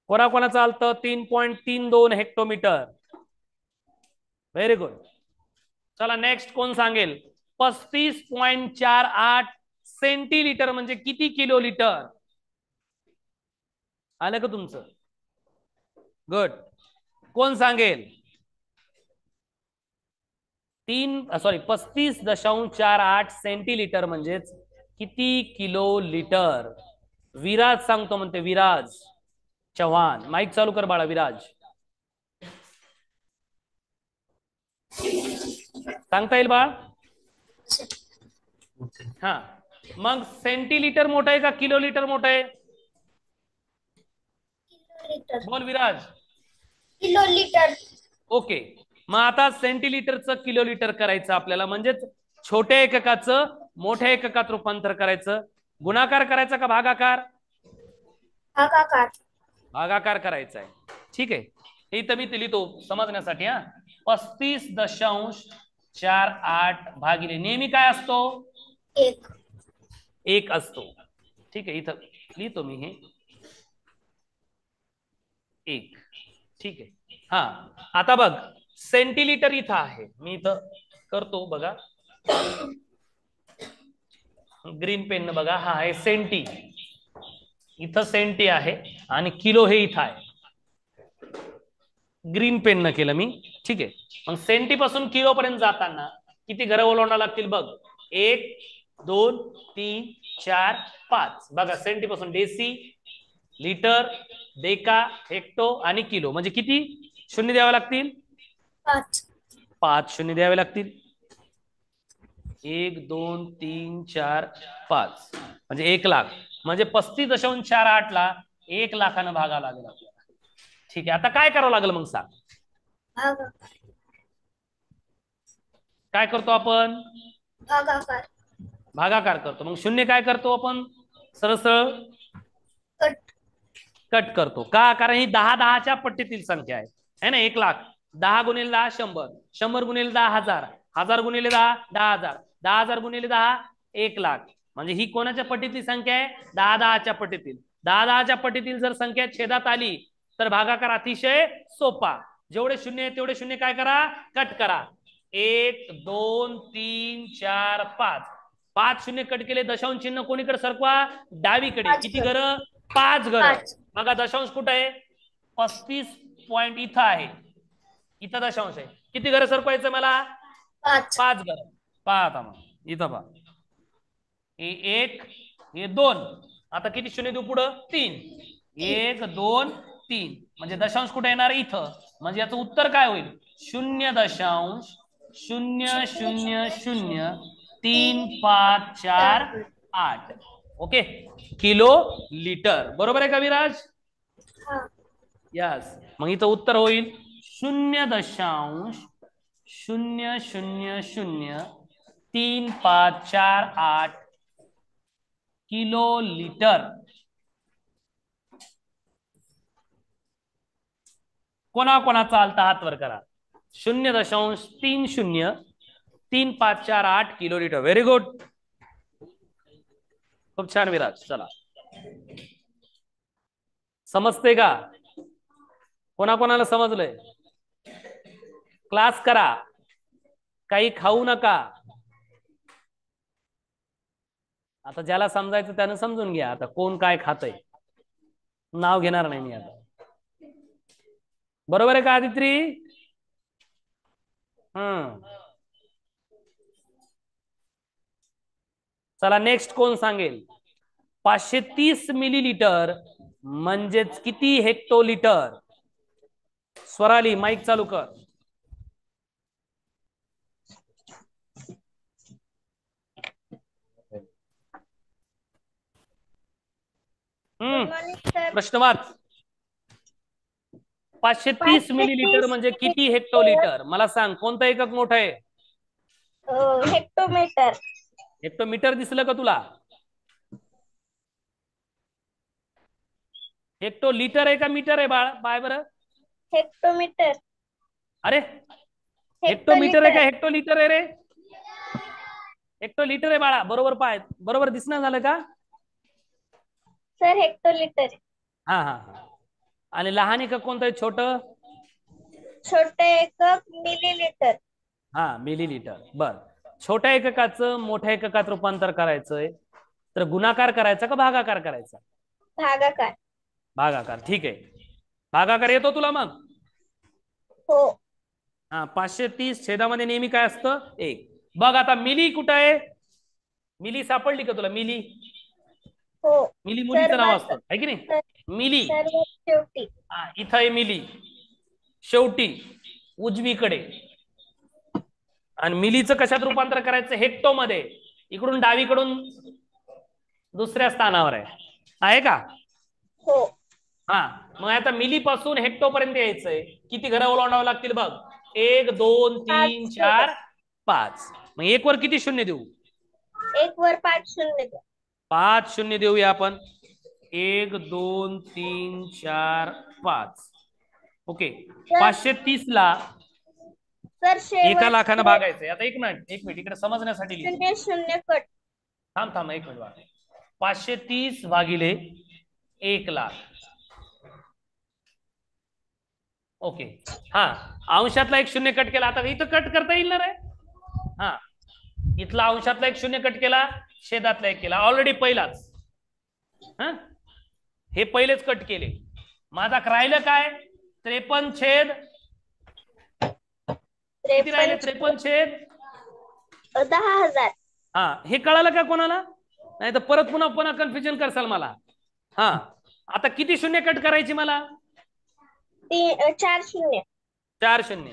कोणाकोणाचं आलतं 3.32 हेक्टोमीटर. Very good. चला नेक्स्ट कोण सांगेल. 35.48 सेंटीलिटर म्हणजे किती किलो लिटर. आलं का तुमचं. गुड. कोण सांगेल? 35.48 सेंटीलिटर म्हणजेच किती किलो लिटर? विराज सांगतो म्हणते, विराज चव्हाण. माईक चालू कर बाळा विराज. सांगता येईल बाळा? हा, मग सेंटीलिटर मोठं आहे का किलो लिटर मोठं आहे? बोल विराज. Kilo litre. ओके, मग आता सेंटीलिटरचं किलो लिटर करायचं आपल्याला, म्हणजेच छोट्या एककाचं मोठ्या एककात रूपांतर करायचं. गुणाकार करायचा का भागाकार? भागाकार. भागाकार करायचा आहे. ठीक आहे, हे इथं मी लिहितो समजण्यासाठी. हा, 35.48 भागिले नेहमी काय असतो? 1 असतो. ठीक आहे, इथं लिहितो मी हे 1. ठीक आहे. हा, आता बघ सेंटीलिटर इथं आहे, मी इथं करतो बघा ग्रीन पेन बघा. हा आहे सेंटी, इथं सेंटी आहे आणि किलो हे इथं आहे. ग्रीन पेन न केलं मी. ठीक आहे, मग सेंटी पासून किलो पर्यंत जाताना किती घरं ओलांडावं लागतील बघ? 1 2 3 4 5. बघा सेंटी पासून डेसी, लिटर, डेका, हेक्टो आणि किलो, म्हणजे किती शून्य द्यावे लागतील? 5 शून्य द्यावे लागतील. 1 2 3 4 5 म्हणजे 1 लाख. म्हणजे 35.48 ला 1 लाखानं भागावं लागेल आपल्याला. ठीक आहे, आता काय करावं लागेल मग सांग? काय करतो आपण? भागाकार. भागाकार करतो. मग शून्य काय करतो आपण? सरळ सरळ कट करतो. का? कारण ही 10 पट्टीतील संख्या आहे ना. 1 लाख 10 गुणिले 10 100, 100 गुणिले 10 1000, 1000 गुणिले 10 10,000, 10,000 गुणिले 10 1 लाख. म्हणजे ही कोणाच्या पट्टीतली संख्या आहे? 10 पट्टीतील. 10 पट्टीतील जर संख्या छेदात आली तर भागाकार अतिशय सोपा. जेवढे शून्य आहे तेवढे शून्य काय करा? कट करा. 1 2 3 4 5. 5 शून्य कट केले. दशांश चिन्ह कोणीकडे सरकवा? डावीकडे. किती घर? 5 घर. बघा दशांश कुठं आहे? 35 पॉइंट इथं आहे, इथं दशांश आहे. किती घर सरकवायचं मला? 5 घर. पहा आता मग इथं पहा, हे 1 हे 2. आता किती शून्य देऊ पुढं? 3. 1 2 3 म्हणजे दशांश कुठे येणार? इथं. म्हणजे याचं उत्तर काय होईल? 0.000354 ओके, किलो लिटर. बरोबर आहे का विराज? यस. मग इथं उत्तर होईल 0.000354 किलो लिटर. कोणाकोणाचा आलता हात वर करा. 0.303548 किलो लिटर. व्हेरी गुड, खूप छान विराज. चला, समजते का? कोणाकोणाला समजलंय? क्लास करा, काही खाऊ नका. आता ज्याला समजायचं त्यानं समजून घ्या. आता कोण काय खातंय नाव घेणार नाही मी आता. बरोबर आहे का आदित्री? चला नेक्स्ट कोण सांगेल? 530 मिलीलिटर म्हणजेच किती हेक्टोलिटर? स्वराली माईक चालू कर. प्रश्न वाच. 530 मिलीलिटर म्हणजे किती हेक्टोलिटर? मला सांग, कोणतं एकक मोठं आहे? हेक्टोमीटर. हेक्टोमीटर दिसलं का तुला? हेक्टोलिटर आहे का मीटर आहे बाळा? बाय बरं. हेक्टोमीटर. अरे हेक्टोमीटर आहे का हेक्टोलिटर आहे रे? हेक्टोलिटर आहे बाळा. बरोबर पाय, बरोबर दिसणं झालं का? सर हेक्टोलिटर. हा हा. आणि लहान एकक कोणतं आहे? छोटं? छोटे एकक मिलीलिटर. हा मिलीलिटर. बर, छोट्या एककाचं मोठ्या एककात रूपांतर करायचंय तर गुणाकार करायचा का भागाकार करायचा? भागाकार. भागाकार. ठीक आहे. भागाकार येतो तुला मग? हो. हा 530 छेदामध्ये नेहमी काय असतं? 1. बघ आता मिली कुठं आहे? मिली सापडली का तुला? मिली हो. मिली मुलीचं नाव असतं आहे की नाही? मिली सर्वात शेवटी. हा इथं आहे मिली शेवटी उजवीकडे. आणि मिलीचं कशात रूपांतर करायचं? हेक्टो मध्ये. इकडून डावीकडून दुसऱ्या स्थानावर आहे का? हो. हा मग आता मिली पासून हेक्टो पर्यंत यायचंय. किती घरं ओलांडावं लागतील बघ? 1 2 3 4 5. मग 1 वर किती शून्य देऊ? 1 वर 5 शून्य द्या. 5 शून्य देऊया आपण. 1 2 3 4 5. ओके. 530 ला तर 1 लाखानं शेवटचे भागायचंय. आता एक मिनिट इकडे समजण्यासाठी लिहितो. 0 कट. थांब 1 मिनिट बाळा. 530 भागिले 1 लाख. ओके. हा अंशातला एक शून्य कट केला. आता इथं कट करता येईल ना रे? हा इथला अंशातला एक शून्य कट केला, छेदातला एक केला. ऑलरेडी पहिलाच. हा हे पहिलेच कट केले. माझा राहिलं काय? 53 छेद किती राहिले? 53 छेद 10,000. हा हे कळालं का कोणाला? नाही तर परत पुन्हा कन्फ्युजन करसाल मला. हा आता किती शून्य कट करायची मला? 4 शून्य. 4 शून्य.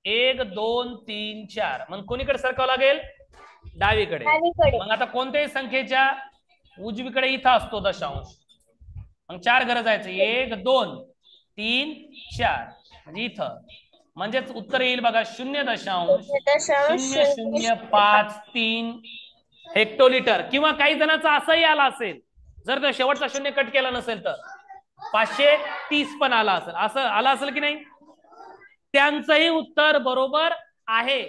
1 2 3 4. मग कोणीकडे सरकावं लागेल? डावीकडे. मग आता कोणत्याही संख्येच्या उजवीकडे इथं असतो दशांश. मग 4 घरं जायचं. 1 2 3 4 म्हणजे इथं. म्हणजेच उत्तर येईल बघा 0.0053 हेक्टोलिटर. किंवा काही जणांचा असंही आला असेल, जर तो शेवटचा शून्य कट केला नसेल तर 530 पण आला असेल. असं आला असेल की नाही? त्यांचंही उत्तर बरोबर आहे.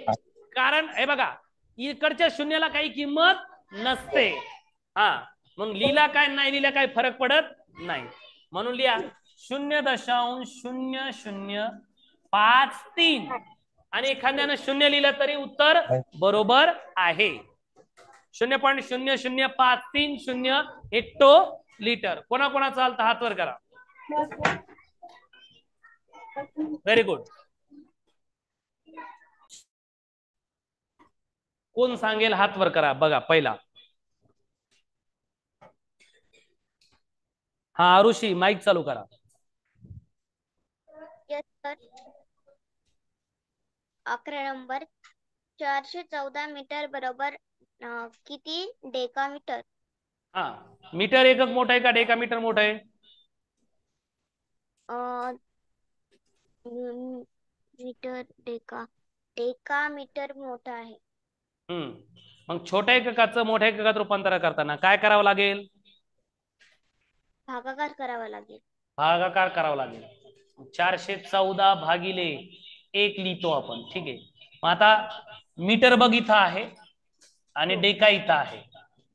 कारण हे बघा इकडच्या शून्याला काही किंमत नसते. हा मग लिहिला काय नाही लिहिला काय फरक पडत नाही. म्हणून लिहा 0.0053 आणि एखाद्यानं शून्य लिहिलं तरी उत्तर बरोबर आहे. 0.0053 हेक्टो लिटर. कोणाकोणाचा चालतं हात वर करा. Very good. कोण सांगेल हात वर करा. बघा पहिला. हा आरुषी माईक चालू करा. Yes, sir. 11 नंबर 414 मीटर बरोबर किती डेकामीटर? हा मीटर एकक मोठा आहे का डेकामीटर मोठा आहे? मीटर डेकामीटर मोठा आहे. मग छोट्या एककाचं मोठ्या एककात रूपांतर करताना काय करावं लागेल? भागाकार करावा लागेल. भागाकार करावा लागेल. 414 भागिले 1 लिहितो आपण. ठीक आहे. मग आता मीटर बघ इथं आहे आणि डेका इथं आहे.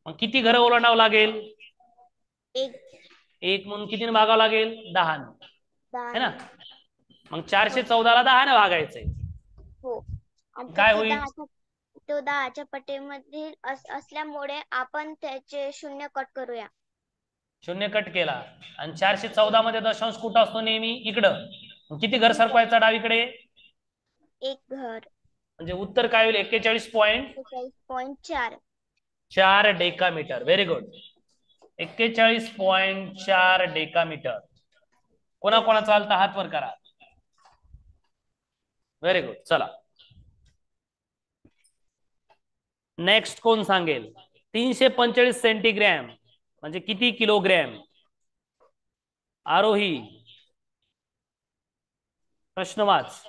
मग किती घरं ओलांडावं लागेल? 1 म्हणून कितीने भागावं लागेल? 10 है ना. मग 414 ला 10 ने भागायचंय. हो. काय होईल? तो 10च्या पटीमध्ये असल्यामुळे आपण त्याचे शून्य कट करूया. शून्य कट केला आणि 414 मध्ये दशांश कुठं असतो? नेहमी इकडं. किती घर सरकवायचा डावीकडे? 1 घर. म्हणजे उत्तर काय होईल? 41.4 डेकामीटर. Very good. 41.4 डेकामीटर. कोणाकोणा चालतं हात वर करा. Very good. चला नेक्स्ट कोण सांगेल? 345 सेंटीग्रॅम म्हणजे किती किलोग्रॅम? आरोही प्रश्न वाच.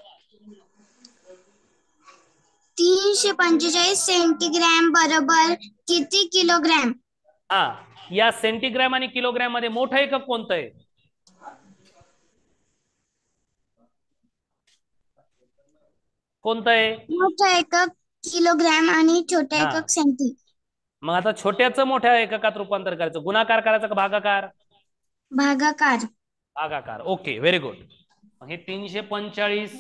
345 सेंटीग्रॅम बरोबर किती किलोग्रॅम? हा या सेंटीग्रॅम आणि किलोग्रॅम मध्ये मोठं एकक कोणतं आहे? कोणतं आहे? मोठा एकक किलोग्रॅम आणि छोटा एकक सेंटी. मग आता छोट्याचं मोठ्या एककात रूपांतर करायचं. गुणाकार करायचा का भागाकार? भागाकार. भागाकार. Okay very good. हे 345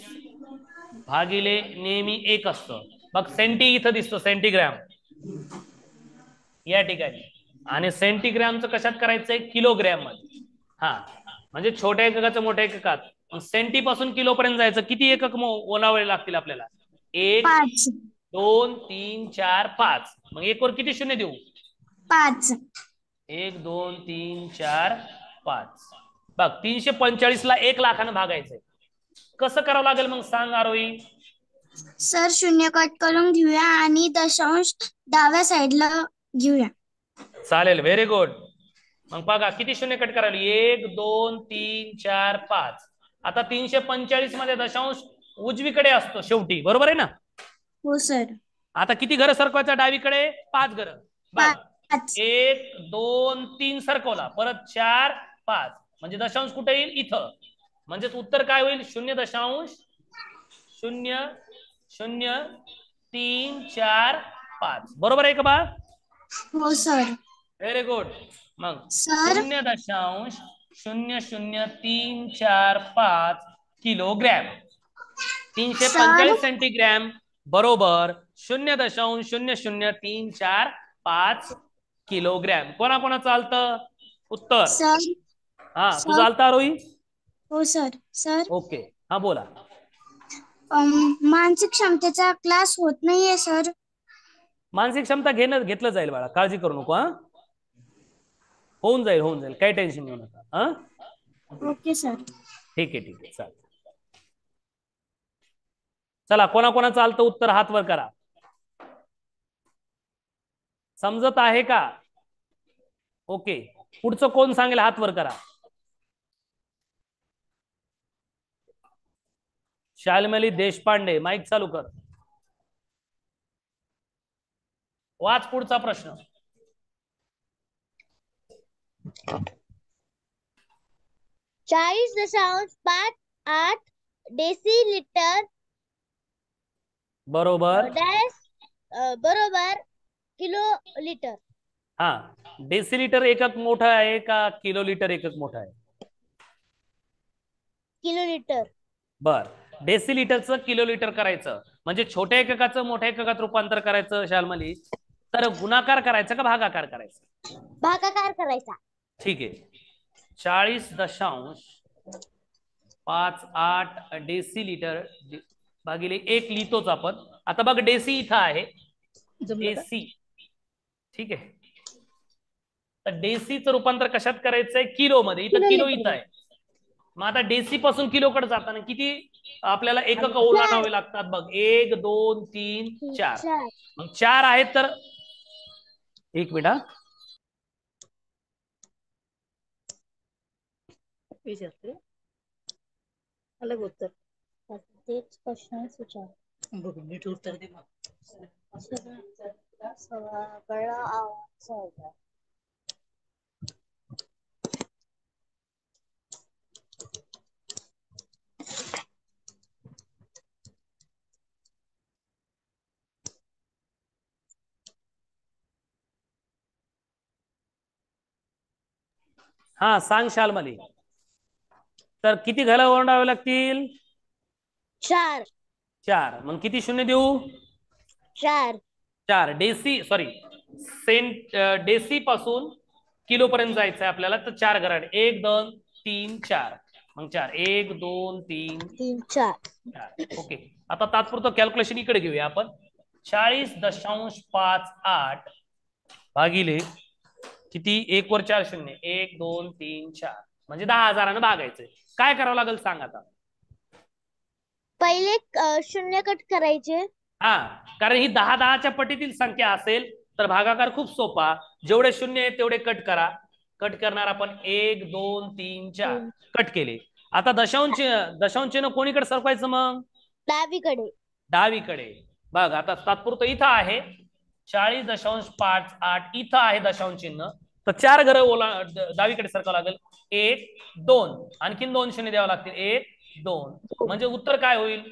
भागिले नेहमी 1 असतं. मग सेंटी इथं दिसतो सेंटीग्रॅम या ठिकाणी. आणि सेंटीग्रॅमचं कशात करायचंय? किलोग्रॅम मध्ये. हा म्हणजे छोट्या एककाचं मोठ्या एककात. मग सेंटी पासून किलो पर्यंत जायचं किती एकक ओलावे लागतील आपल्याला? 1 5 2 3 4 5. मग एक वर किती शून्य देऊ? 5 1 2 3 4 5. बघ 345 ला 1 लाखानं भागायचंय. कसं करावं लागेल मग सांग आरोही? सर शून्य कट करून घेऊया आणि दशांश डाव्या साईडला घेऊया. चालेल, व्हेरी गुड. मग बघा किती शून्य कट करायला? 1 2 3 4 5. आता 345 मध्ये दशांश उजवीकडे असतो शेवटी, बरोबर आहे ना? हो सर. आता किती घरं सरकवायचं डावीकडे? 5 घरं. बघ 5 1 2 3 सरकवला, परत 4 5, म्हणजे दशांश कुठे येईल? इथं. म्हणजेच उत्तर काय होईल? 0.000345. बरोबर आहे का बा? हो सर. Very good. मग सर 0.00345 किलोग्रॅम. 345 सर सेंटीग्रॅम बरोबर 0.00345 किलोग्रॅम. कोणा चालतं उत्तर? सर हा तू सर चालता रोही? हो सर. सर ओके, हा बोला. मानसिक क्षमतेचा क्लास होत नाहीये सर. मानसिक क्षमता घेतलं जाईल बाळा, काळजी करू नको. हा होऊन जाईल, काही टेन्शन घेऊ नका. हा ओके सर. ठीक आहे चालेल. चला कोणा चालतं उत्तर हात वर करा. समजत आहे का? ओके, पुढचं कोण सांगेल हात वर करा. शालमली देशपांडे, माईक चालू कर. वाच पुढचा प्रश्न. 40.58 डेसिलिटर बरोबर बरोबर किलो लिटर. हा, डेसिलिटर एकक मोठा आहे का किलोलिटर एकक मोठा आहे? Kilo litre. बर, डेसिलिटरचं किलोलिटर करायचं म्हणजे छोट्या एककाचं मोठ्या एककात रूपांतर करायचं शालमली, तर गुणाकार करायचा का भागाकार करायचा? भागाकार करायचा. ठीक आहे. 40.58 डेसिलिटर भागिले 1 लिहितोच आपण. आता बघ डेसी इथं आहे, डेसी. ठीक आहे, तर डेसीचं रूपांतर कशात करायचंय? किलो मध्ये. इथं किलो इथं आहे. मग आता डेसी पासून किलोकडे जाताना किती आपल्याला एकक ओलांडावे लागतात? बघ 1 2 3 4. मग 4 आहेत तर एक मिनिट. अलग उत्तर. तेच प्रश्न विचार. बघ नीट उत्तर दे मग. सगळा आवाज आहे. हा सांग शालमली. तर किती घाला ओलांडावे लागतील? 4. 4. मग किती शून्य देऊ? 4. 4. डेसी सॉरी डेसी पासून किलो पर्यंत जायचंय आपल्याला, तर 4 घराड. 1 2 3 4. मग 4 1 2 3 4. ओके, आता तात्पुरतं कॅल्क्युलेशन इकडे घेऊया आपण. 40.58 भागिले किती? 1 वर 4 शून्य. 1 2 3 4 म्हणजे 10,000 भागायचंय. काय करावं लागेल सांग आता? पहिले शून्य कट करायचे. हा, कारण ही 10-10च्या पटीतील संख्या असेल तर भागाकार खूप सोपा. जेवढे शून्य आहेत तेवढे कट करा. कट करणार आपण 1 2 3 4 कट केले. आता दशांश चिन्ह कोणीकडे सरकवायचं? मग डावीकडे. बघ आता तात्पुरतं इथं आहे 40.58. इथं आहे दशांश चिन्ह, तर 4 घरं डावीकडे सरकावं लागेल. 1 2, आणखीन 2 शून्य द्यावं लागतील. 1 2, म्हणजे उत्तर काय होईल?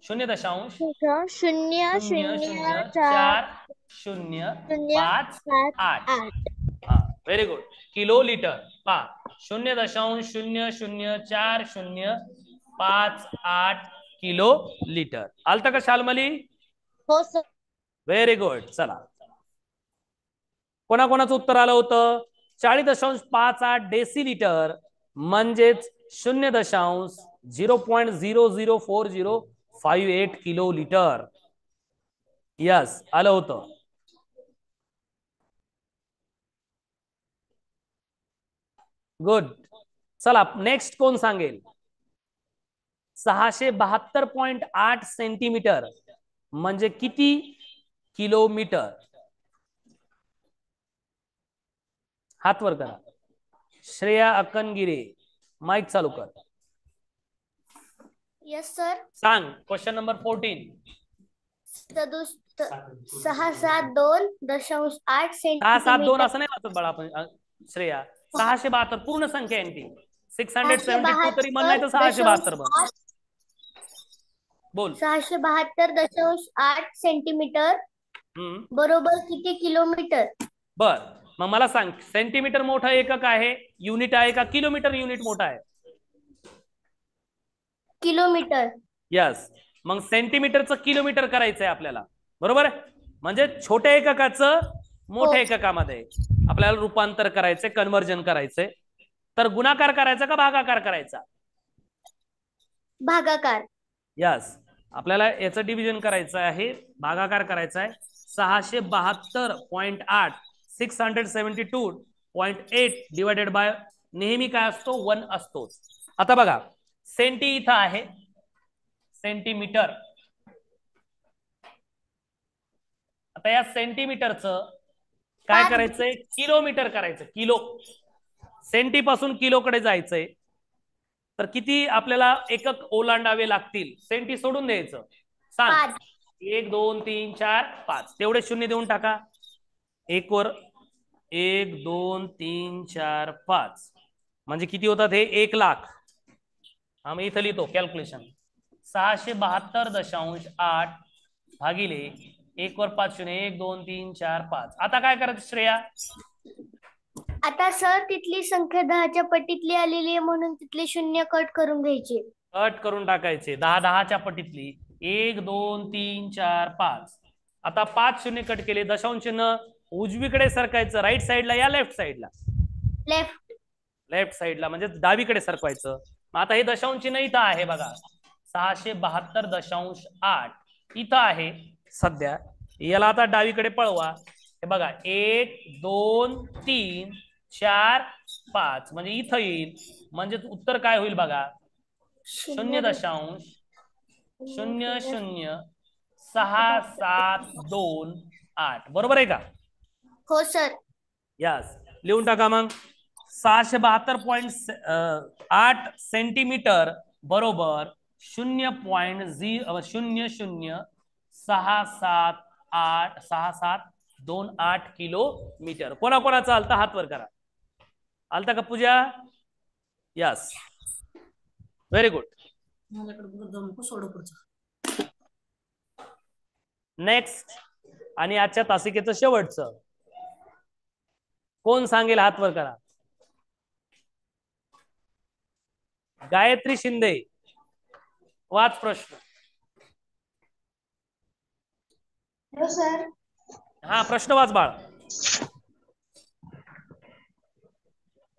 0.0004058. Very good. Kilo litre. 0.00405 kilo litre. आलता का शालमली? हो सर. Very good. चला कोणाचं उत्तर आलं होतं? 40.58 डेसिलिटर म्हणजेच 0.004058 किलो लिटर. यस, आलं होतं. गुड. चला नेक्स्ट कोण सांगेल? 672.8 सेंटीमीटर म्हणजे किती किलोमीटर? हात वर करा. श्रेया अक्कनगिरे, माईक चालू कर. Yes sir. सांग क्वेश्चन नंबर 14. 672.8 672 सेंटीमीटर. असं नाही वाचत बाळा आपण श्रेया. 672 पूर्ण संख्या आहे ती. 672 तरी म्हण, नाही तर 672 बन. बोल. 672.8 सेंटीमीटर बरोबर किती किलोमीटर? बर, मग मला सांग, सेंटीमीटर मोठं एकक आहे, युनिट आहे का किलोमीटर युनिट मोठा आहे? किलोमीटर. यस, मग सेंटीमीटरचं किलोमीटर करायचंय आपल्याला, बरोबर? म्हणजे छोट्या एककाचं मोठ्या एककामध्ये आपल्याला रूपांतर करायचंय, कन्व्हर्जन करायचंय. तर गुणाकार करायचा का भागाकार करायचा? भागाकार. यस, आपल्याला याचं डिव्हिजन करायचं आहे, भागाकार करायचा आहे. 672.8 672.8 डिवायडेड बाय, नेहमी काय असतो? 1 असतोच. आता बघा, सेंटी इथं आहे, सेंटीमीटर. आता या सेंटीमीटरचं काय करायचंय? किलोमीटर करायचं. किलो, सेंटी पासून किलोकडे जायचंय. तर किती आपल्याला एकक ओलांडावे लागतील? सेंटी सोडून द्यायचं. सांग. 1 2 3 4 5 तेवढे शून्य देऊन टाका. 1 वर 1 2 3 4 5 म्हणजे किती होतात हे? 1 लाख. आम्ही इथं लिहितो कॅल्क्युलेशन. 672.8 भागिले 1 वर 5 शून्य 1 2 3 4 5. आता काय करायचं श्रेया? आता सर तिथली संख्या 10च्या पटीतली आलेली आहे म्हणून तिथले शून्य कट करून घ्यायचे. कट करून टाकायचे. 10 10च्या पटीतली 1 2 3 4 5. आता 5 शून्य कट केले. दशांश चिन्ह उजवीकडे सरकायचं, राईट साईडला या लेफ्ट साईडला? लेफ्ट साईडला, म्हणजे डावीकडे सरकवायचं. आता हे दशांश चिन्ह इथं आहे बघा, 672.8 इथं आहे सध्या. याला आता डावीकडे पळवा. हे बघा 1 2 3 4 5 म्हणजे इथं येईल. म्हणजे उत्तर काय होईल बघा? 0.006728. बरोबर आहे का? हो सर. यस, लिहून टाका मग. 672.8 सेंटीमीटर बरोबर 0.006728 किलोमीटर. कोणाकोणाचा आलता हात वर करा. आलता का Pooja? Yes, very good. Next आणि आजच्या तासिकेचं शेवटचं कोण सांगेल? हात वर करा. गायत्री शिंदे, वाच प्रश्न. सर. हा, प्रश्न वाच बाळ.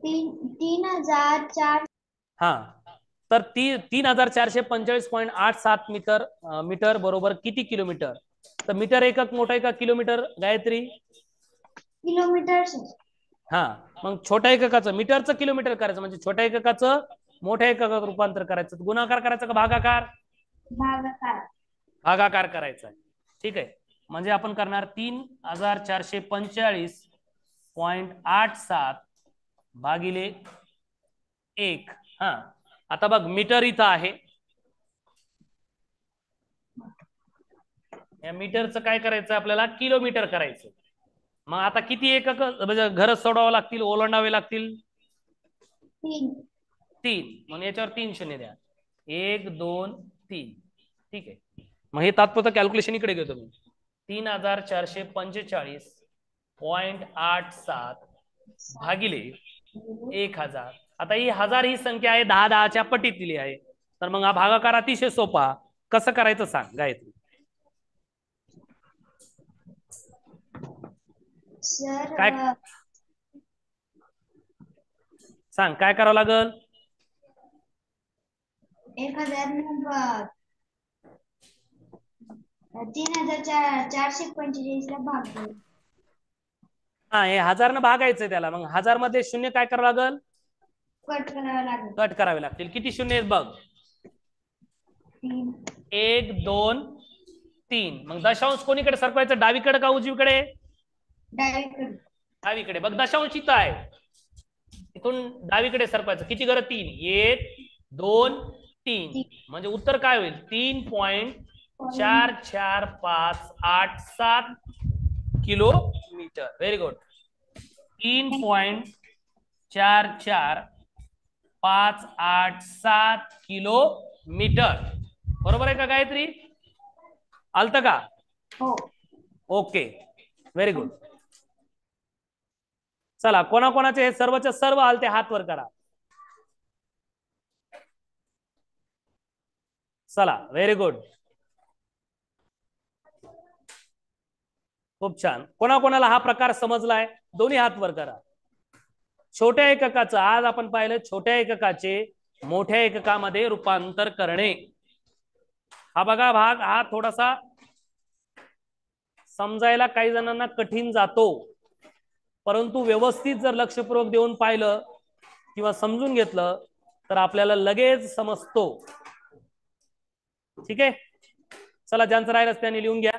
3,400. हा, तर 3,445.87 मीटर बरोबर किती किलोमीटर? तर मीटर एकक मोठा आहे का किलोमीटर गायत्री? किलोमीटर. हा, मग छोट्या एककाचं मीटरचं किलोमीटर करायचं, म्हणजे छोट्या एककाचं मोठ्या एककात रूपांतर करायचं. गुणाकार करायचा का भागाकार? भागाकार. भागाकार करायचा आहे. ठीक आहे, म्हणजे आपण करणार 3,445.87 भागिले 1. हा, आता बघ मीटर इथं आहे. या मीटरचं काय करायचं आपल्याला? किलोमीटर करायचं. मग आता किती एकक म्हणजे घर सोडावं लागतील, ओलांडावे लागतील? 3. म्हणून याच्यावर 3 शून्य द्या. 1 2 3. ठीक आहे, मग हे तात्पुरतं कॅल्क्युलेशन इकडे घेतो मी. 3,445.87 भागिले 1000. आता ही 1000 ही संख्या आहे, 10 10च्या पटीतली आहे. तर मग हा भागाकार अतिशय सोपा. कसं करायचं सांग गायत्री? सर काय? सांग काय करावं लागल? 3445 ला भाग देऊ. हा, हे 1000 न भागायचंय त्याला. मग 1000 मध्ये शून्य काय करावं लागल? कट करावा लागेल. कट करावे लागतील. किती शून्य आहेत बघ? 3. 1 2 3. मग दशांश कोणीकडे सरकवायचं, डावीकडे का उजवीकडे? डावीकडे. डावीकडे. बघ दशांश इथं आहे, इथून डावीकडे सरकवायचं. किती घरं? 3. 1 2 3. म्हणजे उत्तर काय होईल? 3.4458 किलोमीटर. Very good. 3.4458 किलोमीटर. बरोबर आहे का गायत्री? आलत का? हो. Okay, very good. चला, कोणाकोणाचे हे सर्वच्या सर्व आलते हात वर करा. चला, व्हेरी गुड. खूप छान. कोणाकोणाला हा प्रकार समजलाय? दोन्ही हात वर करा. छोट्या एककाचं आज आपण पाहिलं, छोट्या एककाचे मोठ्या एककामध्ये रूपांतर करणे. हा बघा भाग, हा थोडासा समजायला काही जणांना कठीण जातो, परंतु व्यवस्थित जर लक्षपूर्वक देऊन पाहिलं किंवा समजून घेतलं तर आपल्याला लगेच समजतो. ठीक आहे, चला, ज्यांचं राहिलं त्यांनी लिहून घ्या.